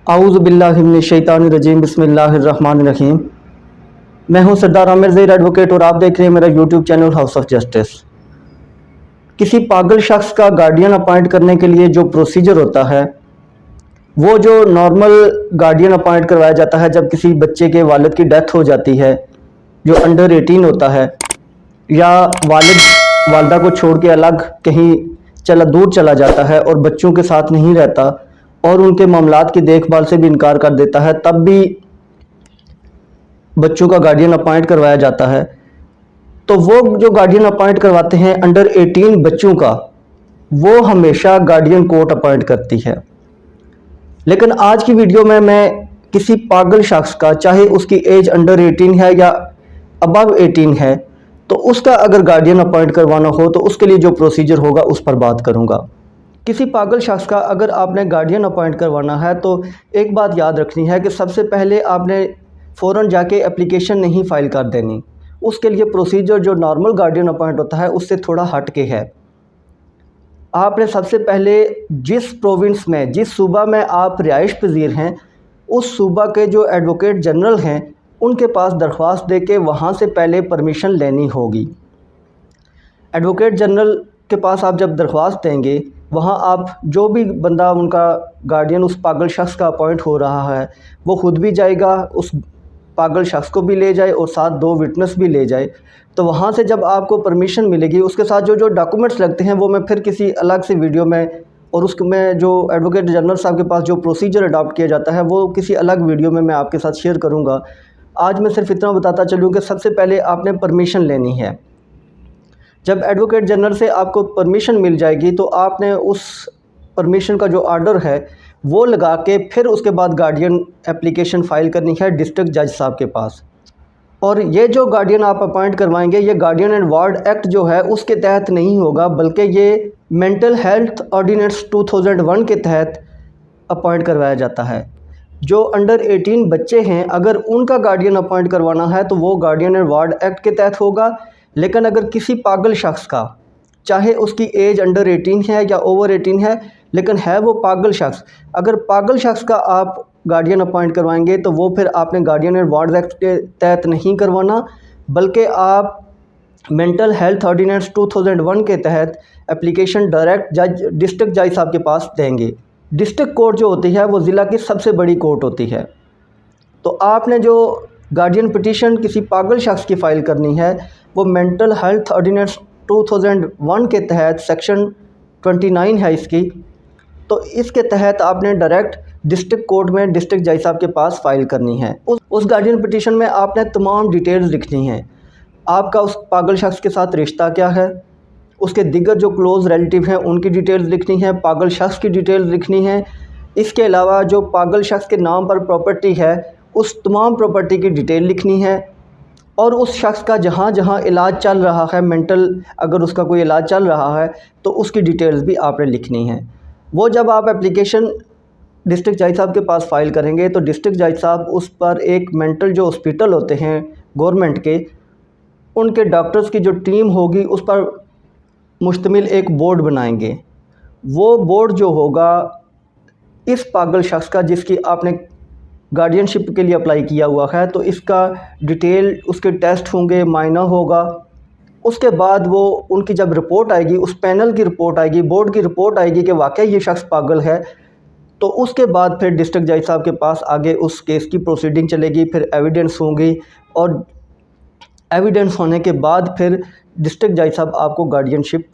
आऊज़ बिल्लाहि मिनश शैतानिर रजीम बिस्मिल्लाहिर रहमानिर रहीम। मैं हूं सरदार आमिर ज़हीर एडवोकेट और आप देख रहे हैं मेरा YouTube channel house of justice. किसी पागल शख्स का गार्डियन अपॉइंट करने के लिए जो प्रोसीजर होता है वो जो नॉर्मल गार्डियन अपॉइंट करवाया जाता है जब किसी बच्चे के वालिद की डेथ हो जाती है, जो अंडर 18 होता है या वालिद वालदा को छोड़ के अलग कहीं दूर चला जाता है और बच्चों के साथ नहीं रहता और उनके मामलात की देखभाल से भी इनकार कर देता है, तब भी बच्चों का गार्डियन अपॉइंट करवाया जाता है। तो वो जो गार्डियन अपॉइंट करवाते हैं अंडर 18 बच्चों का, वो हमेशा गार्डियन कोर्ट अपॉइंट करती है। लेकिन आज की वीडियो में मैं किसी पागल शख्स का, चाहे उसकी एज अंडर 18 है या अबव 18 है, तो उसका अगर गार्डियन अपॉइंट करवाना हो तो उसके लिए जो प्रोसीजर होगा उस पर बात करूंगा। किसी पागल शख्स का अगर आपने गार्डियन अपॉइंट करवाना है तो एक बात याद रखनी है कि सबसे पहले आपने फ़ौरन जाके एप्लीकेशन नहीं फ़ाइल कर देनी। उसके लिए प्रोसीजर जो नॉर्मल गार्डियन अपॉइंट होता है उससे थोड़ा हट के है। आपने सबसे पहले जिस प्रोविंस में, जिस सूबा में आप रिहाइश पजीर हैं, उस सूबा के जो एडवोकेट जनरल हैं उनके पास दरख्वास्त दे के वहाँ से पहले परमिशन लेनी होगी। एडवोकेट जनरल के पास आप जब दरख्वास्त देंगे, वहाँ आप जो भी बंदा उनका गार्डियन उस पागल शख्स का अपॉइंट हो रहा है वो खुद भी जाएगा, उस पागल शख्स को भी ले जाए और साथ 2 विटनेस भी ले जाए। तो वहाँ से जब आपको परमिशन मिलेगी, उसके साथ जो जो डॉक्यूमेंट्स लगते हैं वो मैं फिर किसी अलग से वीडियो में, और उसमें जो एडवोकेट जनरल साहब के पास जो प्रोसीजर अडॉप्ट किया जाता है वो किसी अलग वीडियो में मैं आपके साथ शेयर करूँगा। आज मैं सिर्फ इतना बताता चलूँ कि सबसे पहले आपने परमिशन लेनी है। जब एडवोकेट जनरल से आपको परमिशन मिल जाएगी तो आपने उस परमिशन का जो ऑर्डर है वो लगा के फिर उसके बाद गार्डियन एप्लीकेशन फ़ाइल करनी है डिस्ट्रिक्ट जज साहब के पास। और ये जो गार्डियन आप अपॉइंट करवाएंगे, ये गार्डियन एंड वार्ड एक्ट जो है उसके तहत नहीं होगा, बल्कि ये मेंटल हेल्थ ऑर्डिनेंस 2001 के तहत अपॉइंट करवाया जाता है। जो अंडर 18 बच्चे हैं, अगर उनका गार्डियन अपॉइंट करवाना है तो वो गार्डियन एंड वार्ड एक्ट के तहत होगा। लेकिन अगर किसी पागल शख्स का, चाहे उसकी एज अंडर 18 है या ओवर 18 है, लेकिन है वो पागल शख्स, अगर पागल शख्स का आप गार्डियन अपॉइंट करवाएंगे तो वो फिर आपने गार्डियन एंड वार्ड एक्ट के तहत नहीं करवाना, बल्कि आप मेंटल हेल्थ ऑर्डिनेंस 2001 के तहत एप्लीकेशन डायरेक्ट जज डिस्ट्रिक्ट जज साहब के पास देंगे। डिस्ट्रिक्ट कोर्ट जो होती है वो ज़िला की सबसे बड़ी कोर्ट होती है। तो आपने जो गार्डियन पिटीशन किसी पागल शख्स की फ़ाइल करनी है वो मेंटल हेल्थ ऑर्डिनेंस 2001 के तहत सेक्शन 29 है इसकी, तो इसके तहत आपने डायरेक्ट डिस्ट्रिक्ट कोर्ट में डिस्ट्रिक्ट जज साहब के पास फ़ाइल करनी है। उस गार्डियन पिटीशन में आपने तमाम डिटेल्स लिखनी हैं। आपका उस पागल शख्स के साथ रिश्ता क्या है, उसके दिगर जो क्लोज़ रिलेटिव हैं उनकी डिटेल्स लिखनी है, पागल शख्स की डिटेल्स लिखनी है। इसके अलावा जो पागल शख्स के नाम पर प्रॉपर्टी है उस तमाम प्रॉपर्टी की डिटेल लिखनी है, और उस शख्स का जहाँ जहाँ इलाज चल रहा है, मेंटल अगर उसका कोई इलाज चल रहा है तो उसकी डिटेल्स भी आपने लिखनी है। वो जब आप एप्लीकेशन डिस्ट्रिक्ट जज साहब के पास फ़ाइल करेंगे तो डिस्ट्रिक्ट जज साहब उस पर एक मेंटल जो हॉस्पिटल होते हैं गवर्नमेंट के, उनके डॉक्टर्स की जो टीम होगी उस पर मुश्तमिल एक बोर्ड बनाएंगे। वो बोर्ड जो होगा इस पागल शख्स का जिसकी आपने गार्डियनशिप के लिए अप्लाई किया हुआ है, तो इसका डिटेल, उसके टेस्ट होंगे, मायना होगा। उसके बाद वो उनकी जब रिपोर्ट आएगी, उस पैनल की रिपोर्ट आएगी, बोर्ड की रिपोर्ट आएगी कि वाकई ये शख्स पागल है, तो उसके बाद फिर डिस्ट्रिक्ट जज साहब के पास आगे उस केस की प्रोसीडिंग चलेगी, फिर एविडेंस होंगी, और एविडेंस होने के बाद फिर डिस्ट्रिक्ट जज साहब आपको गार्डियनशिप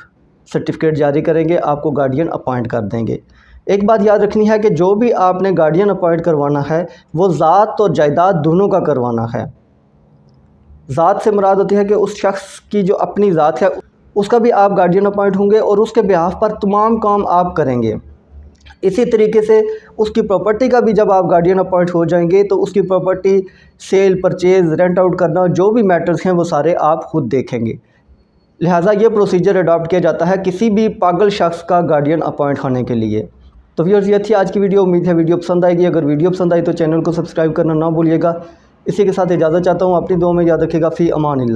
सर्टिफिकेट जारी करेंगे, आपको गार्डियन अपॉइंट कर देंगे। एक बात याद रखनी है कि जो भी आपने गार्डियन अपॉइंट करवाना है वो ज़ात और जायदाद दोनों का करवाना है। ज़ात से मुराद होती है कि उस शख्स की जो अपनी ज़ात है उसका भी आप गार्डियन अपॉइंट होंगे और उसके बिहाफ पर तमाम काम आप करेंगे। इसी तरीके से उसकी प्रॉपर्टी का भी जब आप गार्डियन अपॉइंट हो जाएंगे तो उसकी property sale, purchase, rent out करना, जो भी मैटर्स हैं वो सारे आप खुद देखेंगे। लिहाजा ये प्रोसीजर अडॉप्ट किया जाता है किसी भी पागल शख्स का गार्डियन अपॉइंट होने के लिए। तो व्यूअर्स, ये थी आज की वीडियो। उम्मीद है वीडियो पसंद आएगी। अगर वीडियो पसंद आई तो चैनल को सब्सक्राइब करना ना भूलिएगा। इसी के साथ इजाज़त चाहता हूँ। अपनी दुआ में याद रखिएगा। फ़ी अमान अल्लाह।